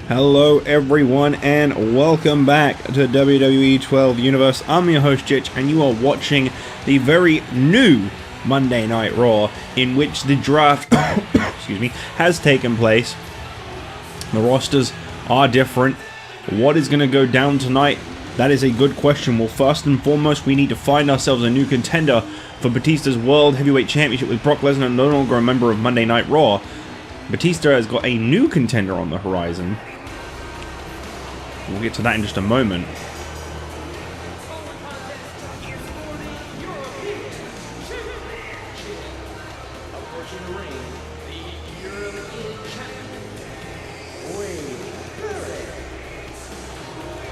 Hello everyone and welcome back to WWE 12 Universe. I'm your host Jitch and you are watching the very new Monday Night Raw in which the draft excuse me, has taken place. The rosters are different. What is going to go down tonight? That is a good question. Well, first and foremost, we need to find ourselves a new contender for Batista's World Heavyweight Championship with Brock Lesnar no longer a member of Monday Night Raw. Batista has got a new contender on the horizon. We'll get to that in just a moment.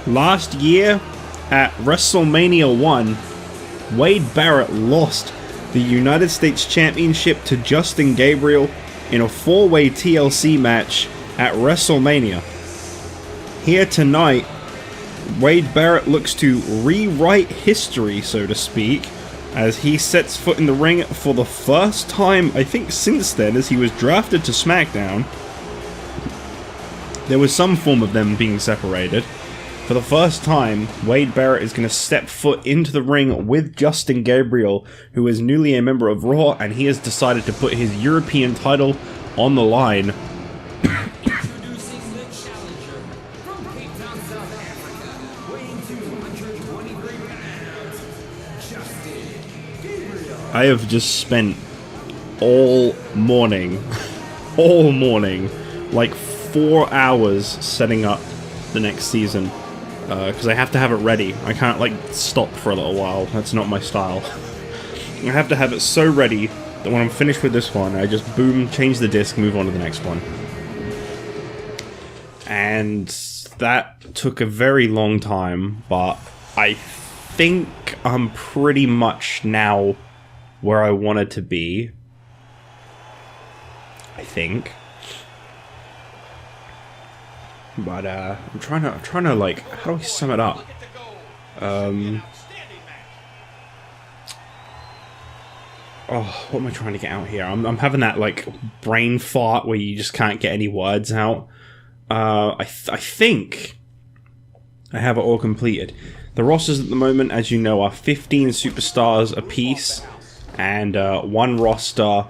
Last year at WrestleMania 1, Wade Barrett lost the United States Championship to Justin Gabriel in a four-way TLC match at WrestleMania. Here tonight, Wade Barrett looks to rewrite history, so to speak, as he sets foot in the ring for the first time, I think, since then, as he was drafted to SmackDown. There was some form of them being separated. For the first time, Wade Barrett is going to step foot into the ring with Justin Gabriel, who is newly a member of Raw, and he has decided to put his European title on the line. I have just spent all morning, like 4 hours setting up the next season, because I have to have it ready. I can't, like, stop for a little while. That's not my style. I have to have it so ready that when I'm finished with this one, I just boom, change the disc, move on to the next one. And that took a very long time, but I think I'm pretty much now where I wanted to be. I think. But I'm trying to like, how do we sum it up? Oh, what am I trying to get out here? I'm having that like brain fart where you just can't get any words out. I think I have it all completed. The rosters at the moment, as you know, are 15 superstars apiece, and one roster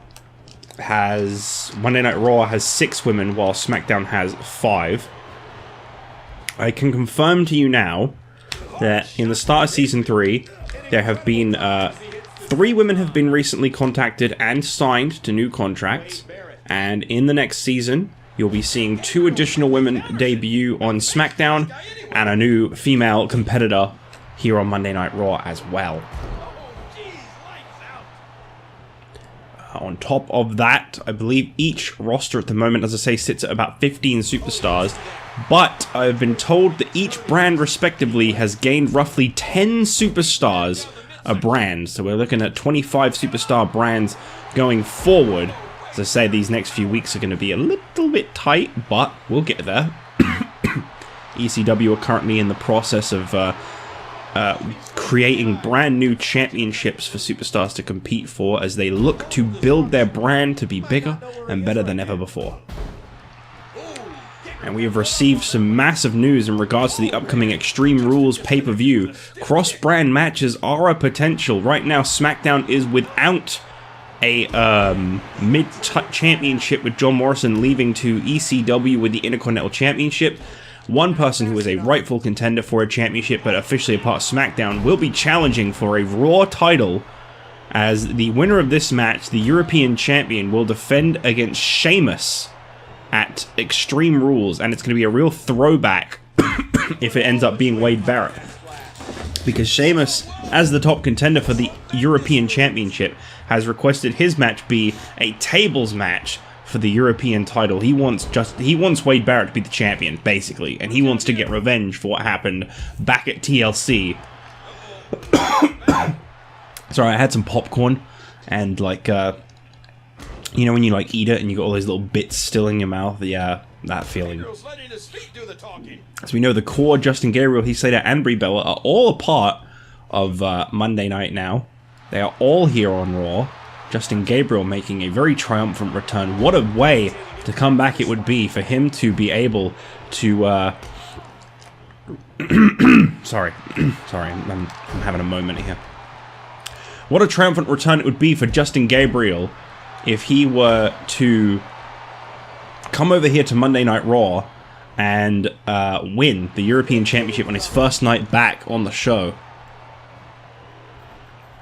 has Monday Night Raw has 6 women, while SmackDown has 5. I can confirm to you now that in the start of Season 3, there have been 3 women have been recently contacted and signed to new contracts, and in the next season, you'll be seeing 2 additional women debut on SmackDown, and a new female competitor here on Monday Night Raw as well. On top of that, I believe each roster at the moment, as I say, sits at about 15 superstars. But I've been told that each brand, respectively, has gained roughly 10 superstars a brand. So we're looking at 25 superstar brands going forward. As I say, these next few weeks are going to be a little bit tight, but we'll get there. ECW are currently in the process of creating brand new championships for superstars to compete for as they look to build their brand to be bigger and better than ever before. And we have received some massive news in regards to the upcoming Extreme Rules pay-per-view. Cross-brand matches are a potential. Right now, SmackDown is without a mid-championship, with John Morrison leaving to ECW with the Intercontinental Championship. One person who is a rightful contender for a championship but officially a part of SmackDown will be challenging for a Raw title, as the winner of this match, the European Champion, will defend against Sheamus at Extreme Rules, and it's going to be a real throwback if it ends up being Wade Barrett. Because Sheamus, as the top contender for the European Championship, has requested his match be a tables match for the European title. He wants Wade Barrett to be the champion, basically, and he wants to get revenge for what happened back at TLC. Sorry, I had some popcorn, and like, you know when you like eat it and you got all those little bits still in your mouth? Yeah, that feeling. As we know, the core, Justin Gabriel, Heath Slater, and Brie Bella are all a part of Monday Night now. They are all here on Raw. Justin Gabriel making a very triumphant return. What a way to come back it would be for him to be able to... sorry, I'm having a moment here. What a triumphant return it would be for Justin Gabriel if he were to come over here to Monday Night Raw and win the European Championship on his first night back on the show.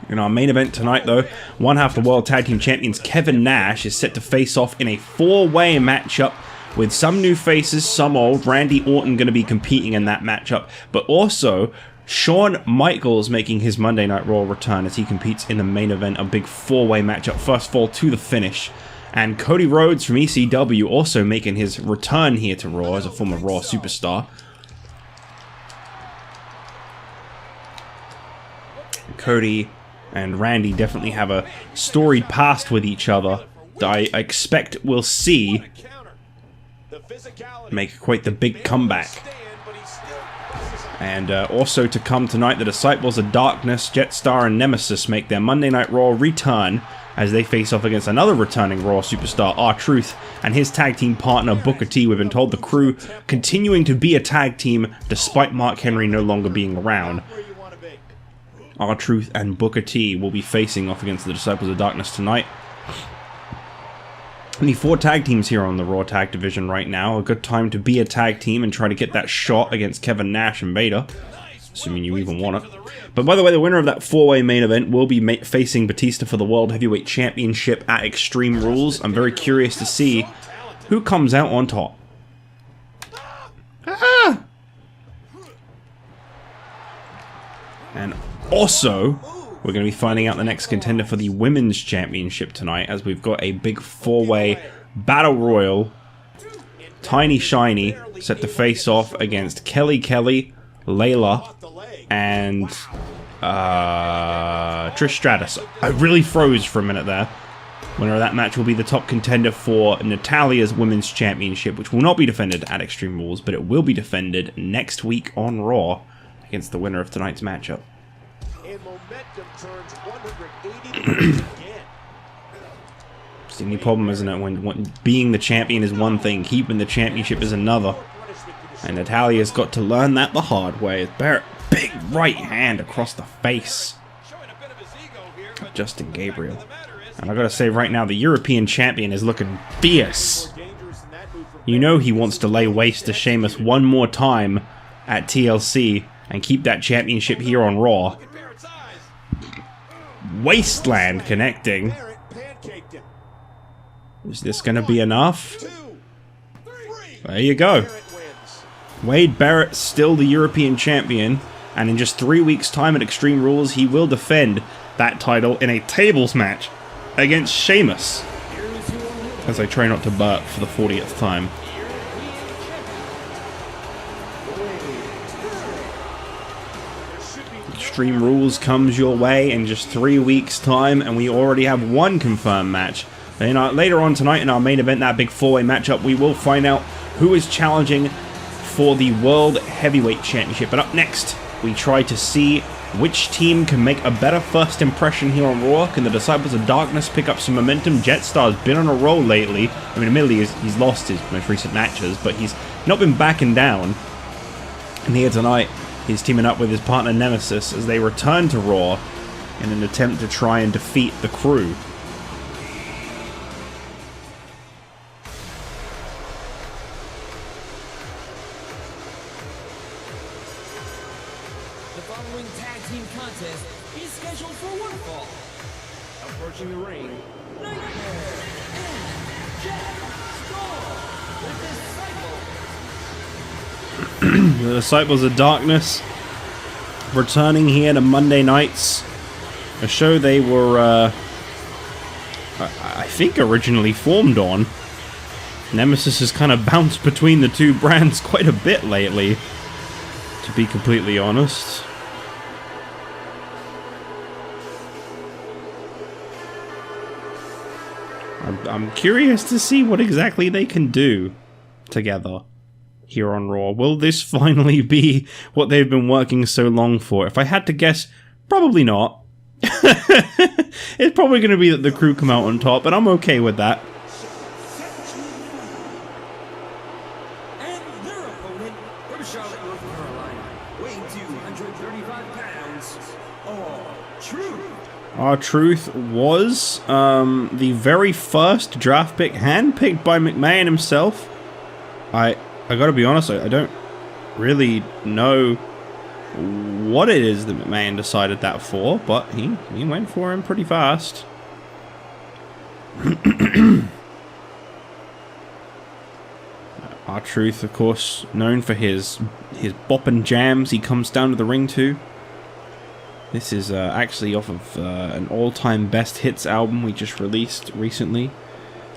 In our main event tonight, though, one half the World Tag Team Champions Kevin Nash is set to face off in a four-way matchup with some new faces, some old. Randy Orton going to be competing in that matchup, but also Shawn Michaels making his Monday Night Raw return as he competes in the main event, a big four-way matchup, first fall to the finish. And Cody Rhodes from ECW also making his return here to Raw as a former Raw superstar. Cody and Randy definitely have a storied past with each other that I expect we'll see make quite the big comeback. And also to come tonight, the Disciples of Darkness, Jetstar, and Nemesis make their Monday Night Raw return as they face off against another returning Raw superstar, R-Truth, and his tag team partner, Booker T. We've been told the Crew continuing to be a tag team despite Mark Henry no longer being around. R-Truth and Booker T will be facing off against the Disciples of Darkness tonight. Only 4 tag teams here on the Raw Tag Division right now. A good time to be a tag team and try to get that shot against Kevin Nash and Vader. Assuming you even want it. But by the way, the winner of that 4-way main event will be facing Batista for the World Heavyweight Championship at Extreme Rules. I'm very curious to see who comes out on top. Ah! And also, we're going to be finding out the next contender for the Women's Championship tonight, as we've got a big 4-way Battle Royal. Tiny Shiny set to face off against Kelly, Layla, and Trish Stratus. I really froze for a minute there. Winner of that match will be the top contender for Natalia's Women's Championship, which will not be defended at Extreme Rules, but it will be defended next week on Raw against the winner of tonight's matchup. It's the only problem, isn't it? When being the champion is one thing, keeping the championship is another. And Natalia's got to learn that the hard way. Barrett, big right hand across the face. Justin Gabriel. And I gotta say right now, the European champion is looking fierce. You know he wants to lay waste to Sheamus one more time at TLC and keep that championship here on Raw. Wasteland connecting. Is this going to be enough? There you go. Wade Barrett still the European champion, and in just 3 weeks' time at Extreme Rules, he will defend that title in a tables match against Sheamus. As I try not to burp for the 40th time. Extreme Rules comes your way in just 3 weeks' time, and we already have one confirmed match. And later on tonight in our main event, that big 4-way matchup, we will find out who is challenging for the World Heavyweight Championship. But up next, we try to see which team can make a better first impression here on Raw. Can the Disciples of Darkness pick up some momentum? Jetstar's been on a roll lately. I mean, admittedly, he's lost his most recent matches, but he's not been backing down. And here tonight, he's teaming up with his partner Nemesis as they return to Raw in an attempt to try and defeat the Crew. The following tag team contest is scheduled for one fall. Approaching the ring, Nightmare and Jack Storm, the Disciples. The Disciples of Darkness returning here to Monday nights, a show they were, I think, originally formed on. Nemesis has kind of bounced between the two brands quite a bit lately, to be completely honest. I'm curious to see what exactly they can do together here on Raw. Will this finally be what they've been working so long for? If I had to guess, probably not. It's probably going to be that the crew come out on top, and I'm okay with that. And their opponent from Charlotte, North Carolina, weighing 235 pounds, R-Truth. R-Truth was the very first draft pick handpicked by McMahon himself. I gotta be honest, I don't really know what it is that McMahon decided that for, but he went for him pretty fast. R-Truth, of course, known for his bopping jams he comes down to the ring to. This is actually off of an all-time best hits album we just released recently.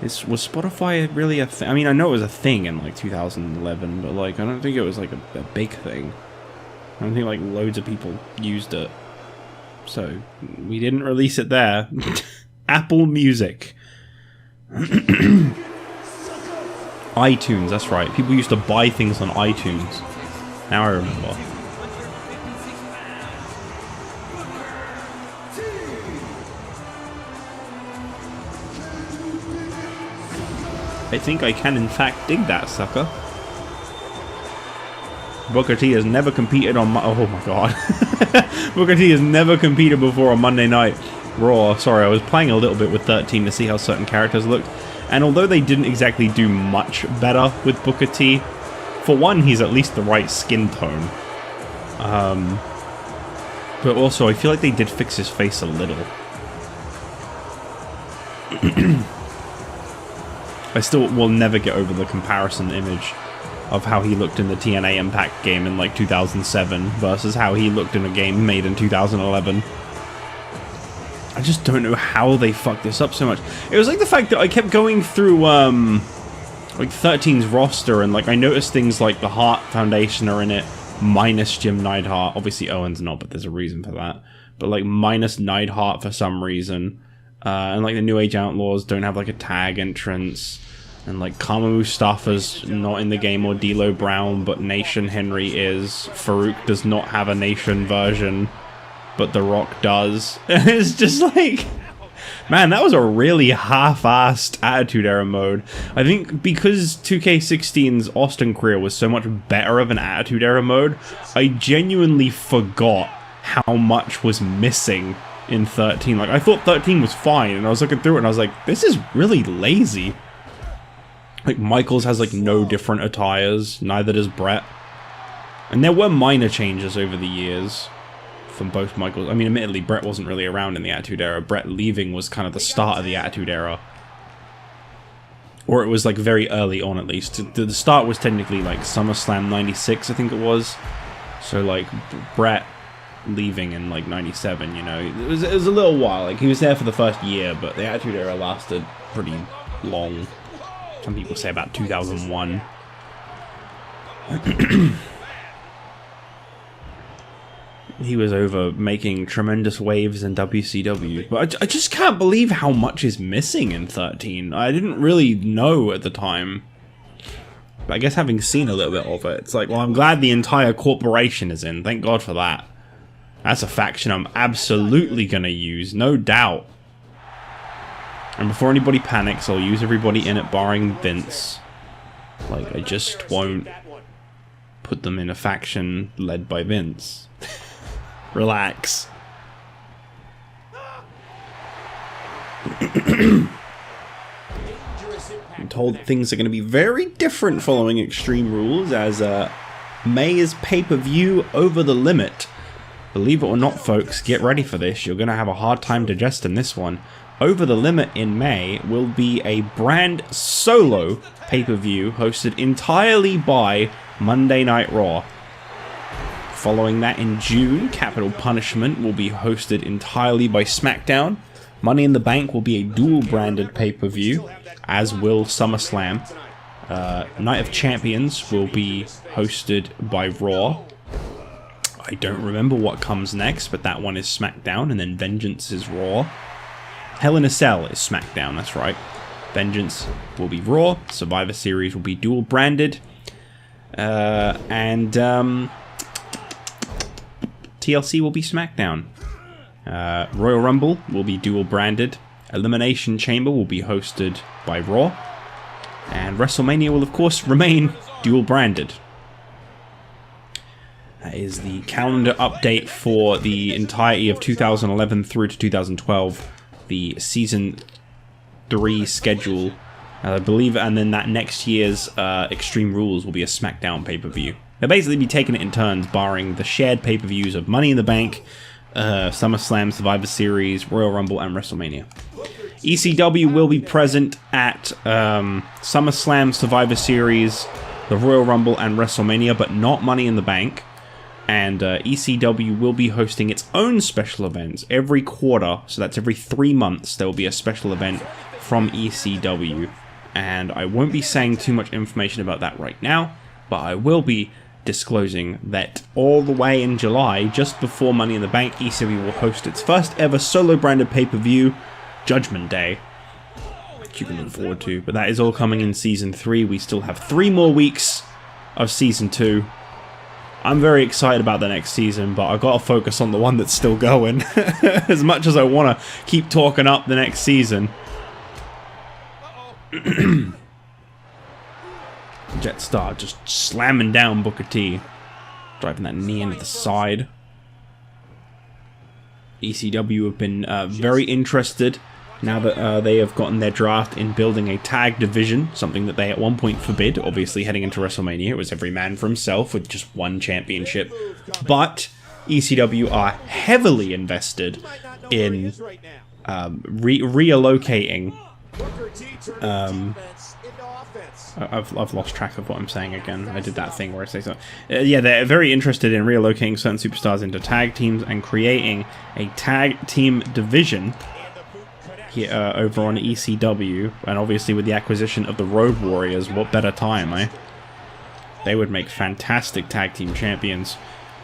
Was Spotify really a thing? I mean, I know it was a thing in like 2011, but like I don't think it was like a big thing. I don't think like loads of people used it. So we didn't release it there. Apple Music. iTunes, that's right. People used to buy things on iTunes. Now I remember. I think I can in fact dig that sucker. Booker T has never competed on oh my god. Booker T has never competed before on Monday Night Raw. Sorry, I was playing a little bit with 13 to see how certain characters looked. And although they didn't exactly do much better with Booker T, for one, he's at least the right skin tone. But also, I feel like they did fix his face a little. I still will never get over the comparison image of how he looked in the TNA Impact game in like 2007 versus how he looked in a game made in 2011. I just don't know how they fucked this up so much. It was like the fact that I kept going through like 13's roster and like I noticed things like the Hart Foundation are in it minus Jim Neidhart. Obviously Owen's not, but there's a reason for that. But like minus Neidhart for some reason. And like the New Age Outlaws don't have like a tag entrance. And like Kama Mustafa's not in the game, or D'Lo Brown, but Nation Henry is. Farouk does not have a Nation version, but The Rock does. It's just like, man, that was a really half-assed Attitude Era mode. I think because 2K16's Austin career was so much better of an Attitude Era mode, I genuinely forgot how much was missing in 13. Like, I thought 13 was fine, and I was looking through it and I was like, this is really lazy. Like, Michaels has, like, no different attires. Neither does Brett. And there were minor changes over the years from both Michaels. I mean, admittedly, Brett wasn't really around in the Attitude Era. Brett leaving was kind of the start of the Attitude Era. Or it was, like, very early on, at least. The start was technically, like, SummerSlam 96, I think it was. So, like, Brett leaving in, like, 97, you know. It was a little while. Like, he was there for the first year, but the Attitude Era lasted pretty long. Some people say about 2001. He was over making tremendous waves in WCW. But I just can't believe how much is missing in 13. I didn't really know at the time. But I guess having seen a little bit of it, it's like, well, I'm glad the entire corporation is in. Thank God for that. That's a faction I'm absolutely going to use, no doubt. And before anybody panics, I'll use everybody in it barring Vince. Like, I just won't put them in a faction led by Vince. Relax. I'm told things are going to be very different following Extreme Rules, as May is pay-per-view Over the Limit. Believe it or not, folks, get ready for this. You're going to have a hard time digesting this one. Over the Limit in May will be a brand solo pay-per-view hosted entirely by Monday Night Raw. Following that in June, Capital Punishment will be hosted entirely by SmackDown. Money in the Bank will be a dual-branded pay-per-view, as will SummerSlam. Night of Champions will be hosted by Raw. I don't remember what comes next, but that one is SmackDown, and then Vengeance is Raw. Hell in a Cell is SmackDown, that's right. Vengeance will be Raw. Survivor Series will be dual branded. TLC will be SmackDown. Royal Rumble will be dual branded. Elimination Chamber will be hosted by Raw. And WrestleMania will, of course, remain dual branded. That is the calendar update for the entirety of 2011 through to 2012. The Season 3 schedule, I believe, and then that next year's Extreme Rules will be a SmackDown pay-per-view. They'll basically be taking it in turns, barring the shared pay-per-views of Money in the Bank, SummerSlam, Survivor Series, Royal Rumble, and WrestleMania. ECW will be present at SummerSlam, Survivor Series, the Royal Rumble, and WrestleMania, but not Money in the Bank. And ECW will be hosting its own special events every quarter, so that's every 3 months there will be a special event from ECW. And I won't be saying too much information about that right now, but I will be disclosing that all the way in July, just before Money in the Bank, ECW will host its first ever solo branded pay-per-view, Judgment Day, which you can look forward to. But that is all coming in Season 3. We still have 3 more weeks of Season 2. I'm very excited about the next season, but I've got to focus on the one that's still going. As much as I want to keep talking up the next season. Jetstar just slamming down Booker T. Driving that knee into the side. ECW have been very interested now that they have gotten their draft in building a tag division, something that they at one point forbid. Obviously, heading into WrestleMania, it was every man for himself with just one championship. But ECW are heavily invested in reallocating. I've lost track of what I'm saying again. I did that thing where I say so. Yeah, they're very interested in reallocating certain superstars into tag teams and creating a tag team division here, over on ECW. And obviously with the acquisition of the Road Warriors, what better time, eh? They would make fantastic tag team champions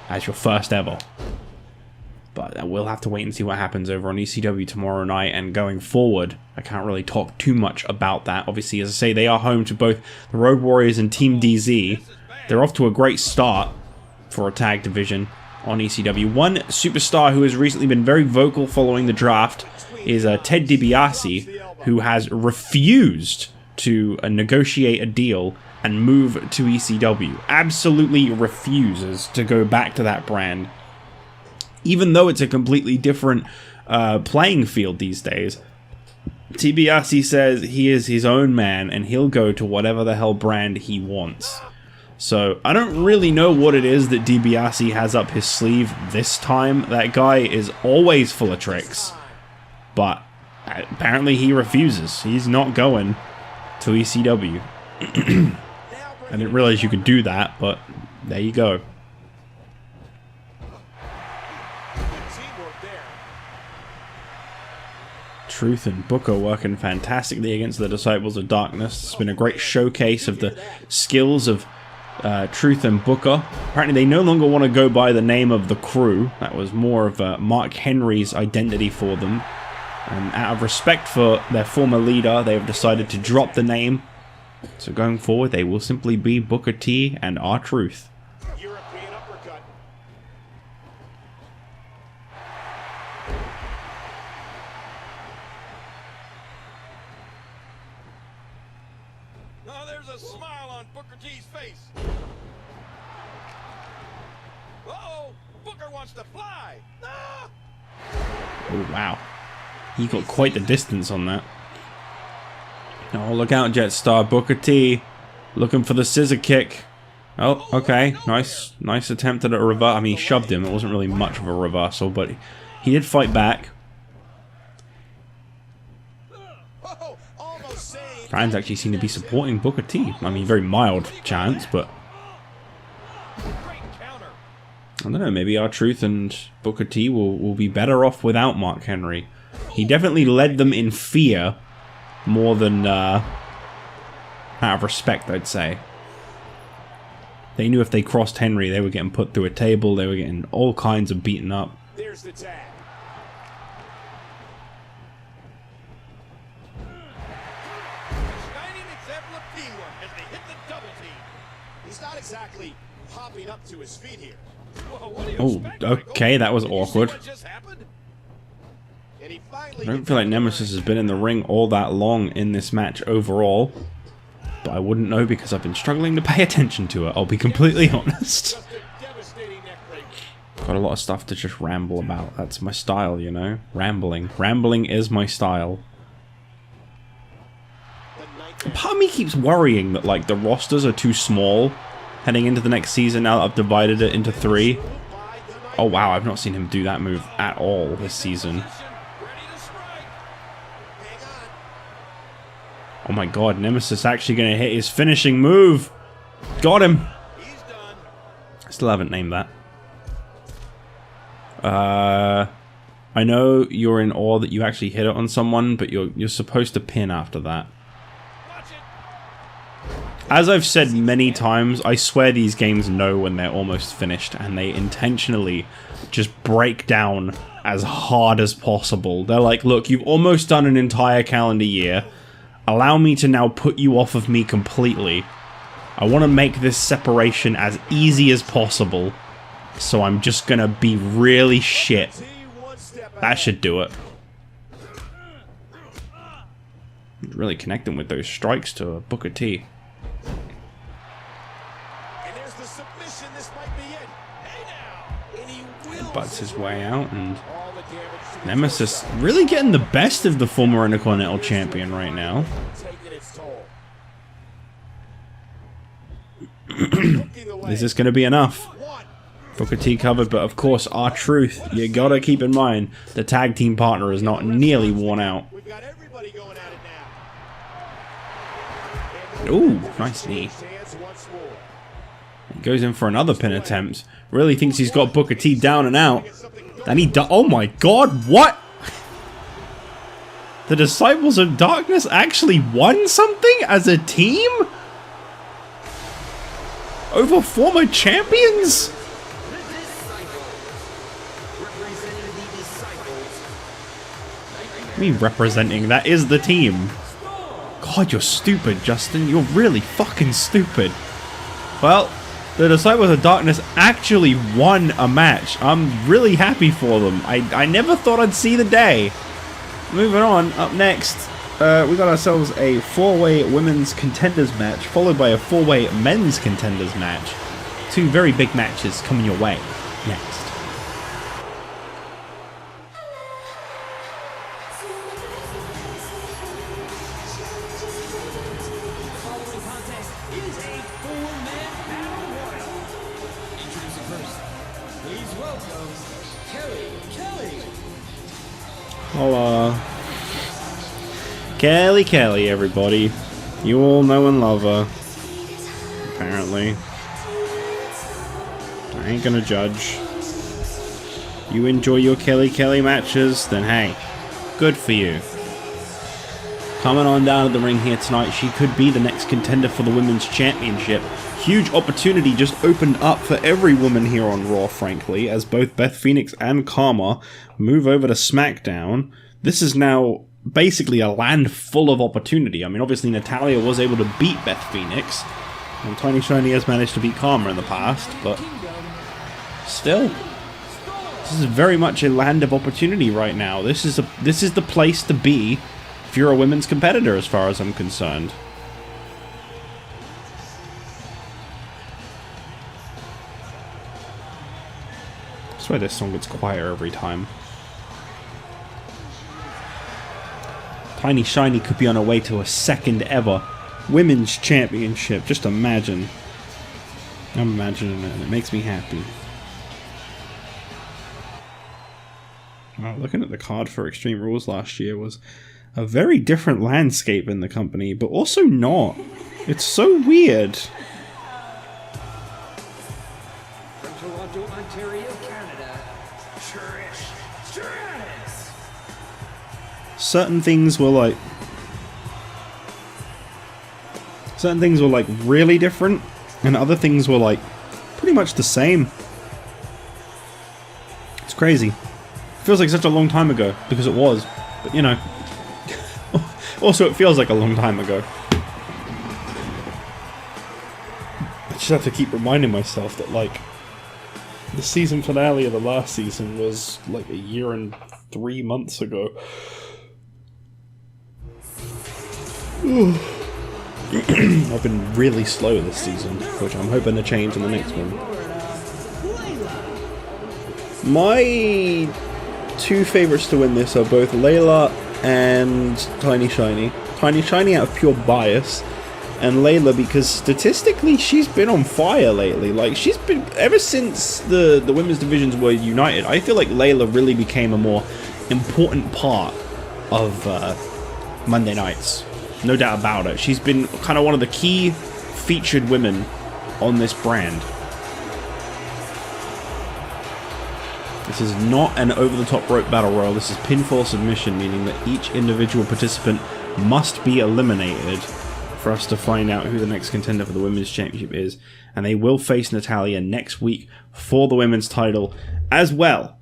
as your first ever. But we'll have to wait and see what happens over on ECW tomorrow night and going forward. I can't really talk too much about that. Obviously, as I say, they are home to both the Road Warriors and Team DZ. They're off to a great start for a tag division on ECW. One superstar who has recently been very vocal following the draft is Ted DiBiase, who has refused to negotiate a deal and move to ECW. Absolutely refuses to go back to that brand. Even though it's a completely different playing field these days, DiBiase says he is his own man and he'll go to whatever the hell brand he wants. So I don't really know what it is that DiBiase has up his sleeve this time. That guy is always full of tricks, but apparently he refuses. He's not going to ECW. I didn't realize you could do that, but there you go. Truth and Booker working fantastically against the Disciples of Darkness. It's been a great showcase of the skills of Truth and Booker. Apparently they no longer want to go by the name of the Crew. That was more of Mark Henry's identity for them. And out of respect for their former leader, they have decided to drop the name. So going forward, they will simply be Booker T and R-Truth. European uppercut. Oh, there's a smile on Booker T's face. Uh-oh, Booker wants to fly. Ah! Oh, wow. He got quite the distance on that. Oh, look out, Jetstar. Booker T looking for the scissor kick. Oh, okay. Nice attempt at a reverse. I mean, he shoved him. It wasn't really much of a reversal, but he did fight back. Fans actually seem to be supporting Booker T. I mean, very mild chants, but I don't know. Maybe R-Truth and Booker T will be better off without Mark Henry. He definitely led them in fear more than out of respect, I'd say. They knew if they crossed Henry, they were getting put through a table. They were getting all kinds of beaten up. There's the tag. Shining example of teamwork as they hit the double team. He's not exactly hopping up to his feet here. Whoa, what do you Oh, expect, okay, that was Did you see awkward. what just happened? And he I finally don't feel like Nemesis has been in the ring all that long in this match overall. But I wouldn't know because I've been struggling to pay attention to it, I'll be completely honest. just a devastating neck breaker. Got a lot of stuff to just ramble about. That's my style, you know? Rambling. Rambling is my style. Part of me keeps worrying that, like, the rosters are too small heading into the next season now that I've divided it into 3. Oh, wow, I've not seen him do that move at all this season. Oh my god, Nemesis actually going to hit his finishing move. Got him. I still haven't named that. I know you're in awe that you actually hit it on someone, but you're supposed to pin after that. As I've said many times, I swear these games know when they're almost finished, and they intentionally just break down as hard as possible. They're like, look, you've almost done an entire calendar year. Allow me to now put you off of me completely. I want to make this separation as easy as possible, so I'm just gonna be really shit. That should do it. Really connecting with those strikes to Booker T. Butts his way out, and Nemesis really getting the best of the former Intercontinental Champion right now. Is this going to be enough? Booker T covered, but of course, R-Truth, you gotta keep in mind, the tag team partner is not nearly worn out. Ooh, nice knee. He goes in for another pin attempt. Really thinks he's got Booker T down and out. And he oh my god, what? The Disciples of Darkness actually won something as a team? Over former champions? Me representing, that is the team. God, you're stupid, Justin. You're really fucking stupid. Well, the Disciples of Darkness actually won a match. I'm really happy for them. I never thought I'd see the day. Moving on, up next, we got ourselves a 4-way women's contenders match, followed by a 4-way men's contenders match. 2 very big matches coming your way next. Hola. Kelly, everybody. You all know and love her. Apparently. I ain't gonna judge. You enjoy your Kelly matches, then hey, good for you. Coming on down to the ring here tonight, she could be the next contender for the Women's Championship. Huge opportunity just opened up for every woman here on Raw, frankly, as both Beth Phoenix and Karma move over to SmackDown. This is now basically a land full of opportunity. I mean, obviously Natalya was able to beat Beth Phoenix, and Tiny Shiny has managed to beat Karma in the past, but still, this is very much a land of opportunity right now. This is the place to be if you're a women's competitor, as far as I'm concerned. I swear this song gets quieter every time. Tiny Shiny could be on her way to a second ever Women's Championship. Just imagine. I'm imagining it, and it makes me happy. Wow, looking at the card for Extreme Rules last year was a very different landscape in the company, but also not. It's so weird. From Toronto, Ontario, Canada, Trish Stratus. Certain things were like really different, and other things were like pretty much the same. It's crazy. Feels like such a long time ago, because it was, but you know. Also, it feels like a long time ago. I just have to keep reminding myself that, like, The season finale of the last season was like a year and 3 months ago. I've been really slow this season, which I'm hoping to change in the next one. My two favourites to win this are both Layla and Tiny Shiny. Tiny Shiny out of pure bias, and Layla because statistically she's been on fire lately. Like, she's been, ever since the women's divisions were united, I feel like Layla really became a more important part of Monday nights. No doubt about it. She's been kind of one of the key featured women on this brand. This is not an over-the-top rope battle royal. This is pinfall submission, meaning that each individual participant must be eliminated for us to find out who the next contender for the women's championship is. And they will face Natalya next week for the women's title as well.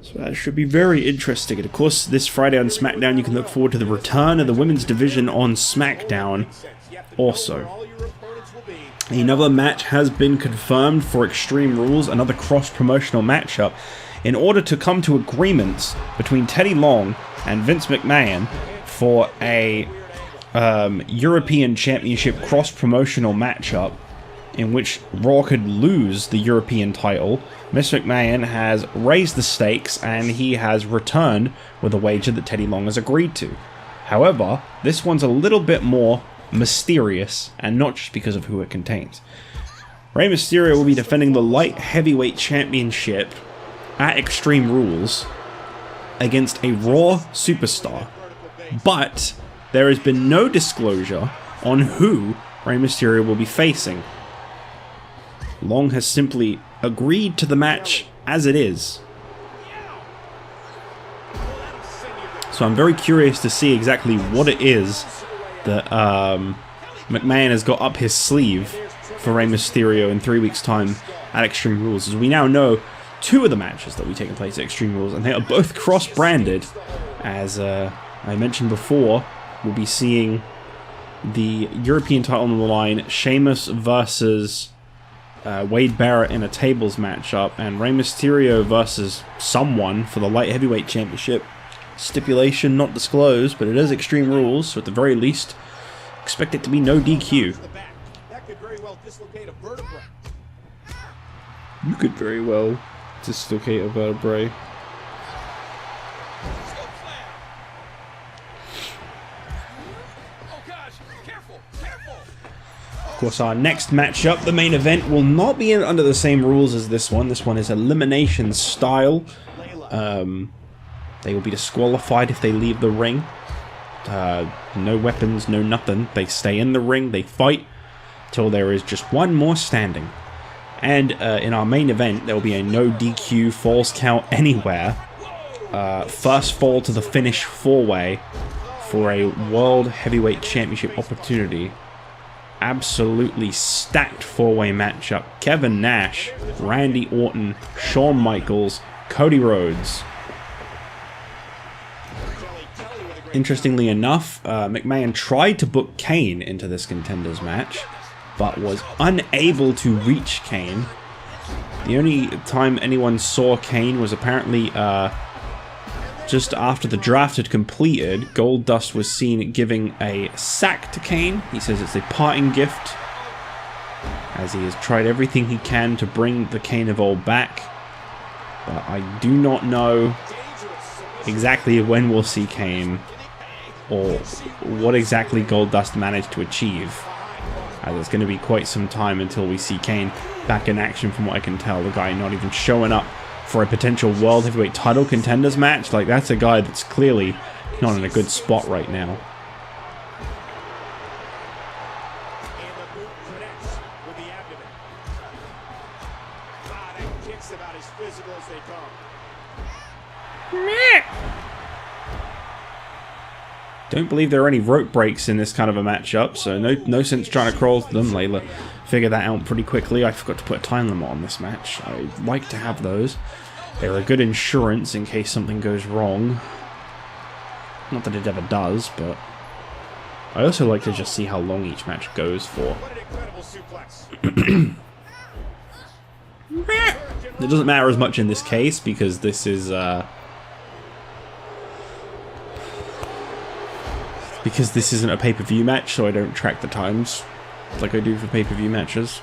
So that should be very interesting. And of course, this Friday on SmackDown, you can look forward to the return of the women's division on SmackDown also. Another match has been confirmed for Extreme Rules, another cross-promotional matchup, in order to come to agreements between Teddy Long and Vince McMahon for a European Championship cross-promotional matchup in which Raw could lose the European title. Miss McMahon has raised the stakes and he has returned with a wager that Teddy Long has agreed to. However, this one's a little bit more mysterious, and not just because of who it contains. Rey Mysterio will be defending the Light Heavyweight Championship at Extreme Rules against a Raw superstar, but there has been no disclosure on who Rey Mysterio will be facing. Long has simply agreed to the match as it is. So I'm very curious to see exactly what it is that McMahon has got up his sleeve for Rey Mysterio in 3 weeks' time at Extreme Rules. As we now know, two of the matches that will be taking place at Extreme Rules, and they are both cross-branded. As I mentioned before, we'll be seeing the European title on the line, Sheamus versus Wade Barrett in a tables matchup, and Rey Mysterio versus someone for the Light Heavyweight Championship. Stipulation not disclosed, but it is Extreme Rules, so at the very least, expect it to be no DQ. That could very well dislocate a vertebrae. You could very well dislocate a vertebrae. Oh gosh, careful, careful. Of course, our next matchup, the main event, will not be under the same rules as this one. This one is elimination style. They will be disqualified if they leave the ring. No weapons, no nothing. They stay in the ring, they fight till there is just one more standing. And in our main event, there will be a no DQ falls count anywhere. First fall to the finish four-way for a World Heavyweight Championship opportunity. Absolutely stacked four-way matchup. Kevin Nash, Randy Orton, Shawn Michaels, Cody Rhodes. Interestingly enough, McMahon tried to book Kane into this Contenders match, but was unable to reach Kane. The only time anyone saw Kane was apparently just after the draft had completed. Goldust was seen giving a sack to Kane. He says it's a parting gift, as he has tried everything he can to bring the Kane of old back. But I do not know exactly when we'll see Kane, or what exactly Goldust managed to achieve. As it's going to be quite some time until we see Kane back in action, from what I can tell. The guy not even showing up for a potential World Heavyweight title contenders match. Like, that's a guy that's clearly not in a good spot right now. And the boot connects with the abdomen. That kicks about as physical as they come. Don't believe there are any rope breaks in this kind of a matchup, so no sense trying to crawl to them. Layla figured that out pretty quickly. I forgot to put a time limit on this match. I like to have those. They're a good insurance in case something goes wrong. Not that it ever does, but I also like to just see how long each match goes for. What an incredible suplex. It doesn't matter as much in this case because this is because this isn't a pay-per-view match, so I don't track the times like I do for pay-per-view matches,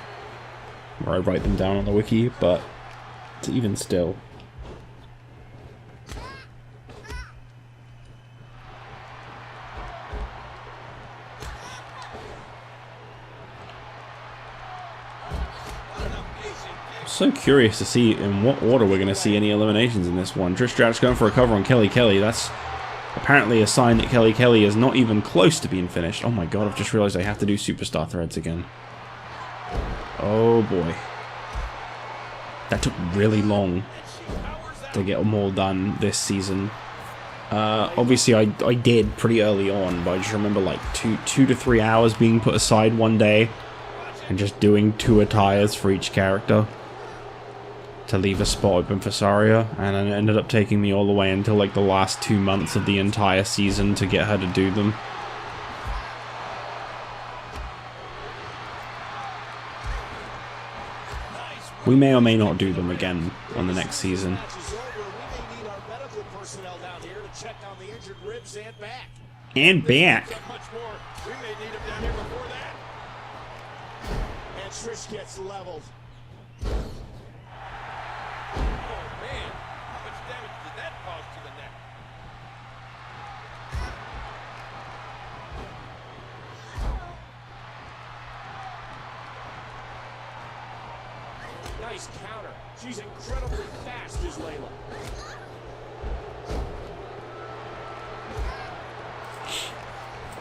where I write them down on the wiki, but even still. So curious to see in what order we're going to see any eliminations in this one. Trish Stratus going for a cover on Kelly Kelly. That's apparently a sign that Kelly Kelly is not even close to being finished. Oh my god, I've just realized I have to do superstar threads again. Oh boy. That took really long to get them all done this season. Obviously I did pretty early on, but I just remember like 2 to 3 hours being put aside one day and just doing 2 attires for each character to leave a spot open for Saria, and it ended up taking me all the way until like the last 2 months of the entire season to get her to do them. We may or may not do them again on the next season. And back. And Trish gets leveled. Nice counter. She's incredibly fast, is Layla.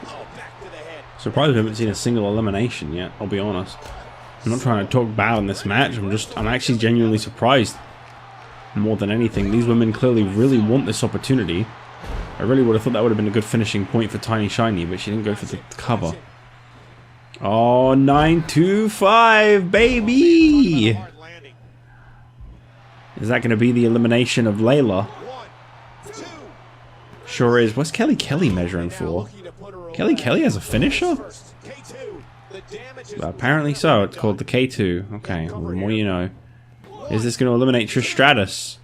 Oh, back to the head. Surprised we haven't seen a single elimination yet, I'll be honest. I'm not trying to talk bad on this match, I'm actually genuinely surprised. More than anything, these women clearly really want this opportunity. I really would have thought that would have been a good finishing point for Tiny Shiny, but she didn't go for the cover. Oh, 9-2-5, baby! Is that going to be the elimination of Layla? Sure is. What's Kelly Kelly measuring for? Kelly Kelly has a finisher? Well, apparently so. It's called the K2. Okay, well, the more you know. Is this going to eliminate Trish Stratus?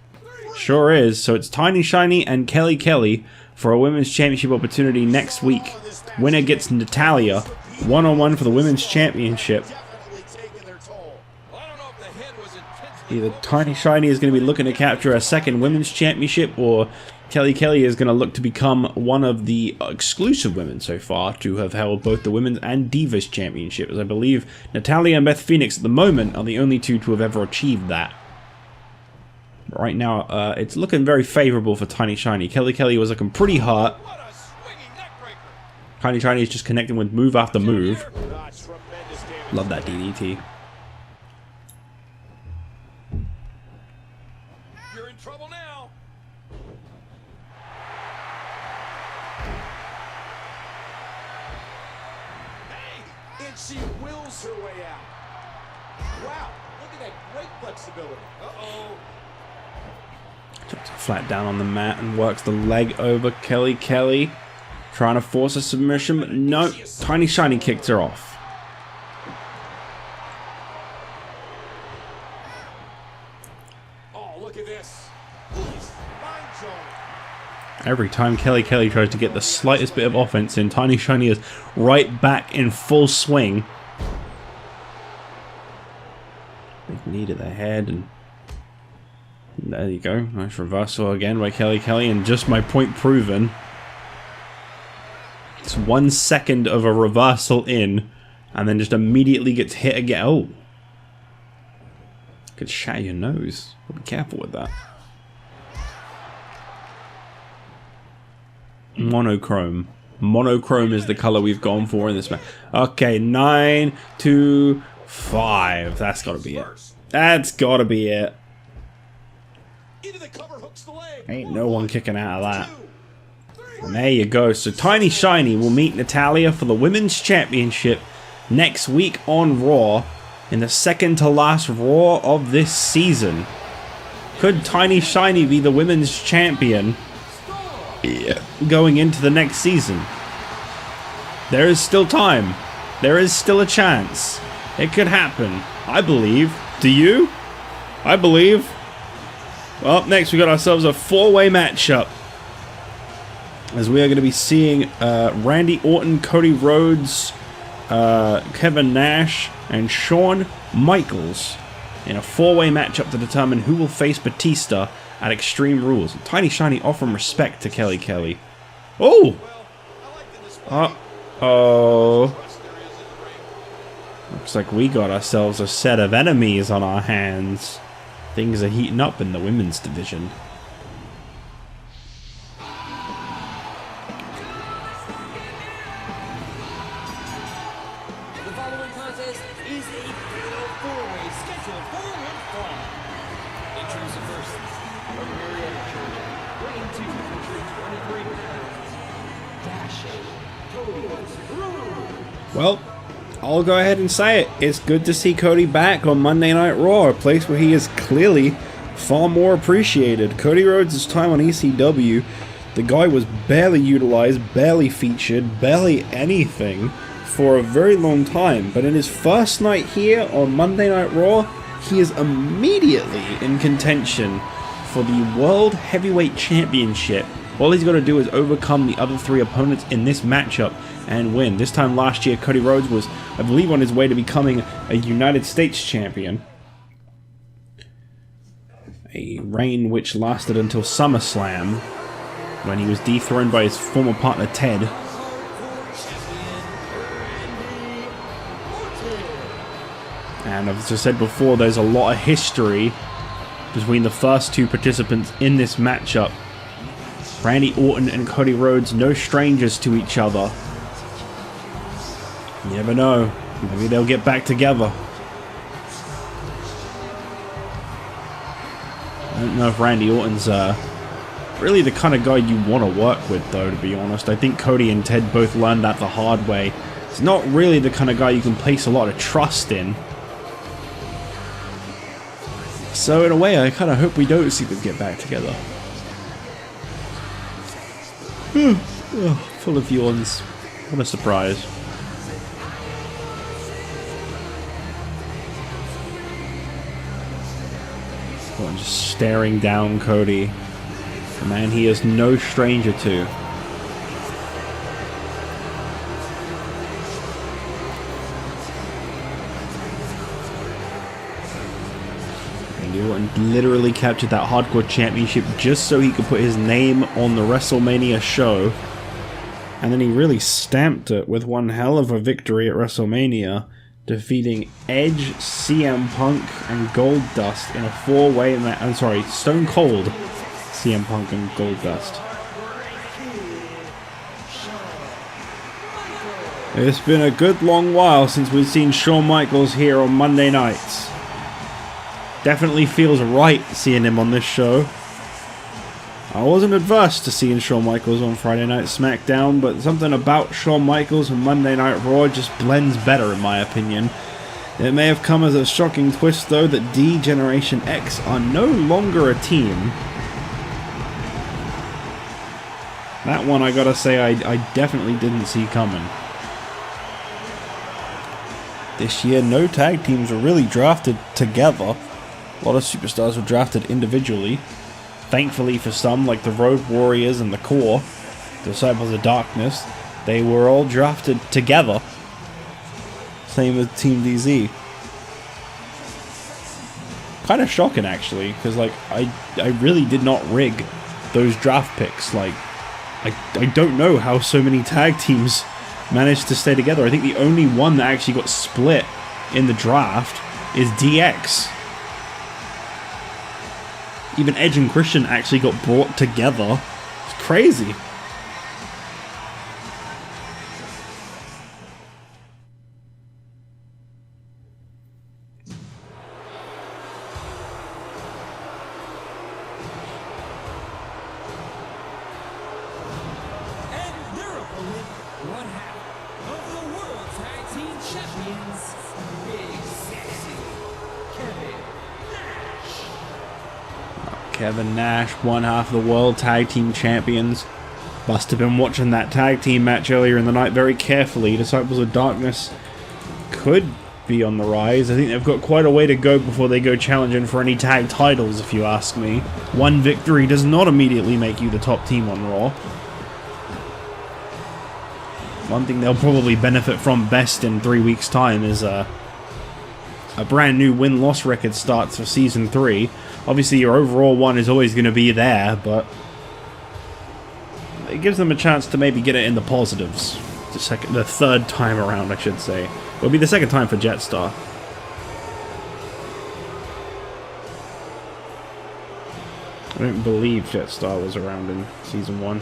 Sure is. So it's Tiny Shiny and Kelly Kelly for a Women's Championship opportunity next week. Winner gets Natalya, one-on-one for the Women's Championship. Either Tiny Shiny is going to be looking to capture a second Women's Championship, or Kelly Kelly is going to look to become one of the exclusive women so far to have held both the Women's and Divas Championships. I believe Natalya and Beth Phoenix at the moment are the only two to have ever achieved that. But right now, it's looking very favorable for Tiny Shiny. Kelly Kelly was looking pretty hurt. Tiny Shiny is just connecting with move after move. Love that DDT. You're in trouble now. Hey, and she wills her way out. Wow, look at that great flexibility. Uh-oh. Drops her flat down on the mat and works the leg over Kelly Kelly. Trying to force a submission, but no. Tiny Shiny kicks her off. Oh, look at this. He's mind-blowing. Every time Kelly Kelly tries to get the slightest bit of offense in, Tiny Shiny is right back in full swing. Big knee to the head, and there you go. Nice reversal again by Kelly Kelly, and just my point proven. It's 1 second of a reversal in, and then just immediately gets hit again. Oh. Could shatter your nose. Be careful with that. Monochrome. Monochrome is the color we've gone for in this match. Okay, 9-2-5. That's gotta be it. That's gotta be it. Ain't no one kicking out of that. And there you go. So Tiny Shiny will meet Natalya for the Women's Championship next week on Raw, in the second to last Raw of this season. Could Tiny Shiny be the Women's Champion going into the next season? There is still time. There is still a chance. It could happen. I believe. Do you? I believe. Well, up next we got ourselves a 4-way matchup, as we are going to be seeing Randy Orton, Cody Rhodes, Kevin Nash, and Shawn Michaels in a 4-way matchup to determine who will face Batista at Extreme Rules. Tiny Shiny offering respect to Kelly Kelly. Oh! Uh-oh. Looks like we got ourselves a set of enemies on our hands. Things are heating up in the women's division. The following contest is a fatal 4-way scheduled for one fall. Introducing first, from Marietta, Georgia, weighing 223 pounds, Dashing Cody Rhodes. Well, I'll go ahead and say it. It's good to see Cody back on Monday Night Raw, a place where he is clearly far more appreciated. Cody Rhodes' time on ECW, the guy was barely utilized, barely featured, barely anything for a very long time. But in his first night here on Monday Night Raw, he is immediately in contention for the World Heavyweight Championship. All he's got to do is overcome the other 3 opponents in this matchup and win. This time last year, Cody Rhodes was, I believe, on his way to becoming a United States champion. A reign which lasted until SummerSlam, when he was dethroned by his former partner Ted. And as I said before, there's a lot of history between the first 2 participants in this matchup. Randy Orton and Cody Rhodes, no strangers to each other. You never know. Maybe they'll get back together. I don't know if Randy Orton's really the kind of guy you want to work with, though, to be honest. I think Cody and Ted both learned that the hard way. He's not really the kind of guy you can place a lot of trust in. So in a way, I kind of hope we don't see them get back together. Full of yawns. What a surprise. I'm just staring down Cody, a man he is no stranger to. Randy Orton literally captured that Hardcore Championship just so he could put his name on the WrestleMania show. And then he really stamped it with one hell of a victory at WrestleMania, defeating Edge, CM Punk, and Goldust in a 4-way match. I'm sorry, Stone Cold, CM Punk, and Goldust. It's been a good long while since we've seen Shawn Michaels here on Monday nights. Definitely feels right seeing him on this show. I wasn't adverse to seeing Shawn Michaels on Friday Night SmackDown, but something about Shawn Michaels on Monday Night Raw just blends better in my opinion. It may have come as a shocking twist though that D-Generation X are no longer a team. That one I gotta say I definitely didn't see coming. This year no tag teams were really drafted together. A lot of superstars were drafted individually. Thankfully for some, like the Road Warriors and the Core, Disciples of Darkness, they were all drafted together. Same with Team DZ. Kind of shocking actually, because like I really did not rig those draft picks. Like I don't know how so many tag teams managed to stay together. I think the only one that actually got split in the draft is DX. Even Edge and Christian actually got brought together. It's crazy. And their opponent, one half of the World Tag Team Champions, Big Sexy Kevin Nash. Kevin Nash, one half of the World Tag Team Champions. Must have been watching that tag team match earlier in the night very carefully. Disciples of Darkness could be on the rise. I think they've got quite a way to go before they go challenging for any tag titles, if you ask me. One victory does not immediately make you the top team on Raw. One thing they'll probably benefit from best in 3 weeks' time is a brand new win-loss record starts for Season 3. Obviously, your overall one is always going to be there, but it gives them a chance to maybe get it in the positives. The third time around, I should say. It'll be the second time for Jetstar. I don't believe Jetstar was around in Season 1.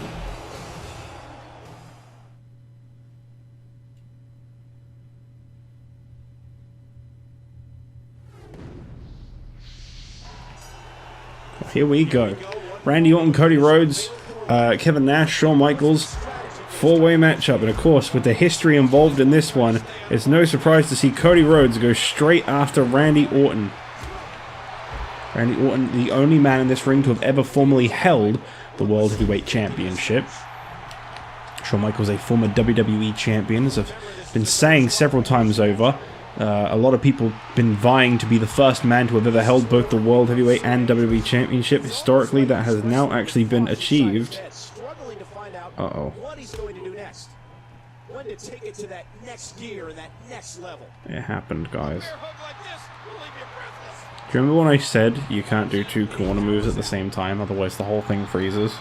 Here we go. Randy Orton, Cody Rhodes, Kevin Nash, Shawn Michaels. Four-way matchup, and of course, with the history involved in this one, it's no surprise to see Cody Rhodes go straight after Randy Orton. Randy Orton, the only man in this ring to have ever formally held the World Heavyweight Championship. Shawn Michaels, a former WWE champion, as I've been saying several times over. A lot of people have been vying to be the first man to have ever held both the World Heavyweight and WWE Championship. Historically, that has now actually been achieved. Uh-oh. What he's going to do next. When to take it to that next gear and that next level. It happened, guys. Do you remember when I said you can't do two corner moves at the same time, otherwise the whole thing freezes?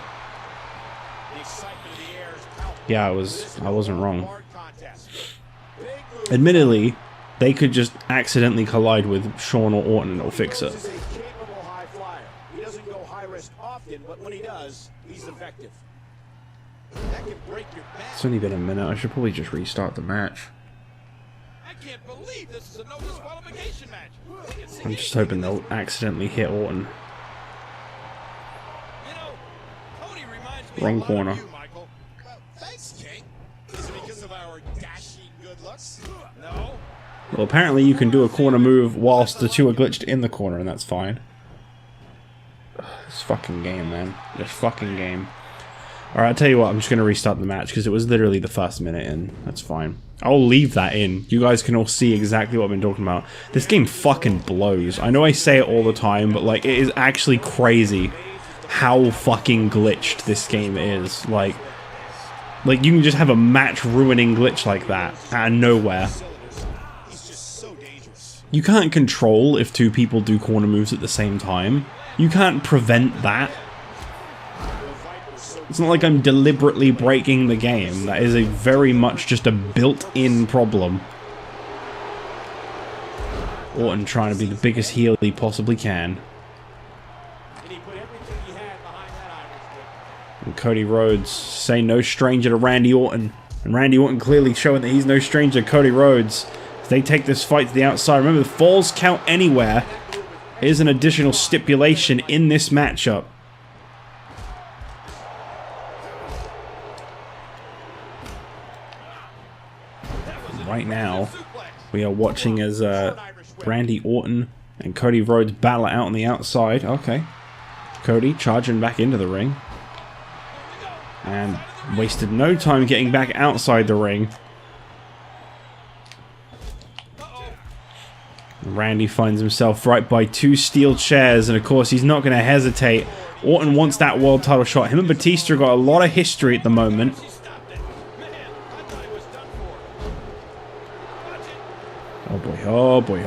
Yeah, I wasn't wrong. Admittedly, they could just accidentally collide with Shawn or Orton and it'll fix it. He's a capable high flyer. He doesn't go high risk often, but when he does, he's effective. That can break your back. It's only been a minute. I should probably just restart the match. I can't believe this is a no disqualification match. I'm just hoping they'll accidentally hit Orton. You know, Cody reminds me Wrong a lot corner. of you, Michael. Thanks, King. Is it because of our dashing good looks? No. Well, apparently you can do a corner move whilst the two are glitched in the corner, and that's fine. Ugh, this fucking game, man. This fucking game. Alright, I'll tell you what, I'm just going to restart the match, because it was literally the first minute in. That's fine. I'll leave that in. You guys can all see exactly what I've been talking about. This game fucking blows. I know I say it all the time, but, like, it is actually crazy how fucking glitched this game is. Like, you can just have a match-ruining glitch like that out of nowhere. You can't control if two people do corner moves at the same time. You can't prevent that. It's not like I'm deliberately breaking the game. That is a very much just a built-in problem. Orton trying to be the biggest heel he possibly can. And Cody Rhodes saying no stranger to Randy Orton. And Randy Orton clearly showing that he's no stranger to Cody Rhodes. As they take this fight to the outside. Remember, the falls count anywhere is an additional stipulation in this matchup. Right now, we are watching as Randy Orton and Cody Rhodes battle out on the outside. Okay. Cody charging back into the ring. And wasted no time getting back outside the ring. Randy finds himself right by two steel chairs, and of course he's not going to hesitate. Orton wants that world title shot. Him and Batista got a lot of history at the moment. Oh boy, oh boy,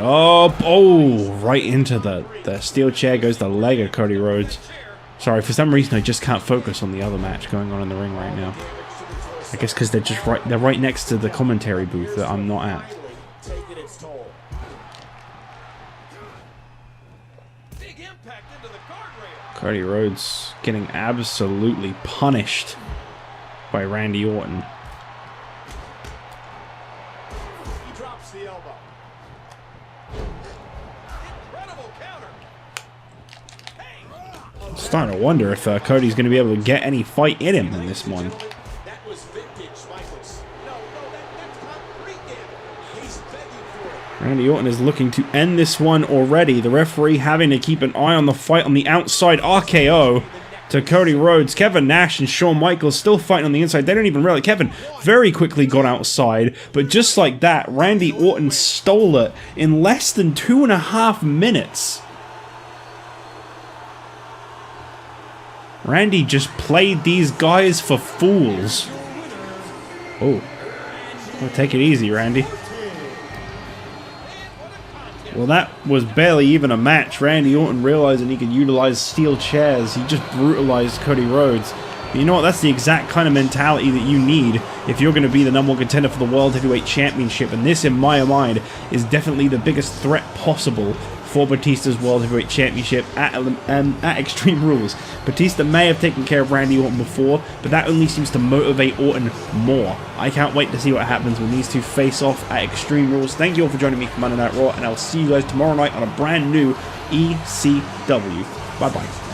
oh, right into the steel chair goes the leg of Cody Rhodes. Sorry, for some reason I just can't focus on the other match going on in the ring right now. I guess because they're right next to the commentary booth that I'm not at. Cody Rhodes getting absolutely punished by Randy Orton. He drops the elbow. Incredible counter. I'm starting to wonder if Cody's going to be able to get any fight in him in this one. That was vintage Michaels. No, that's concrete damage. He's begging for it. Randy Orton is looking to end this one already. The referee having to keep an eye on the fight on the outside. RKO. to Cody Rhodes. Kevin Nash and Shawn Michaels still fighting on the inside. They don't even realize. Kevin very quickly got outside, but just like that, Randy Orton stole it in less than 2.5 minutes. Randy just played these guys for fools. Oh. Well, take it easy, Randy. Well, that was barely even a match. Randy Orton realizing he could utilize steel chairs. He just brutalized Cody Rhodes. But you know what? That's the exact kind of mentality that you need if you're going to be the #1 contender for the World Heavyweight Championship. And this, in my mind, is definitely the biggest threat possible for Batista's World Heavyweight Championship at Extreme Rules. Batista may have taken care of Randy Orton before, but that only seems to motivate Orton more. I can't wait to see what happens when these two face off at Extreme Rules. Thank you all for joining me for Monday Night Raw, and I'll see you guys tomorrow night on a brand new ECW. Bye-bye.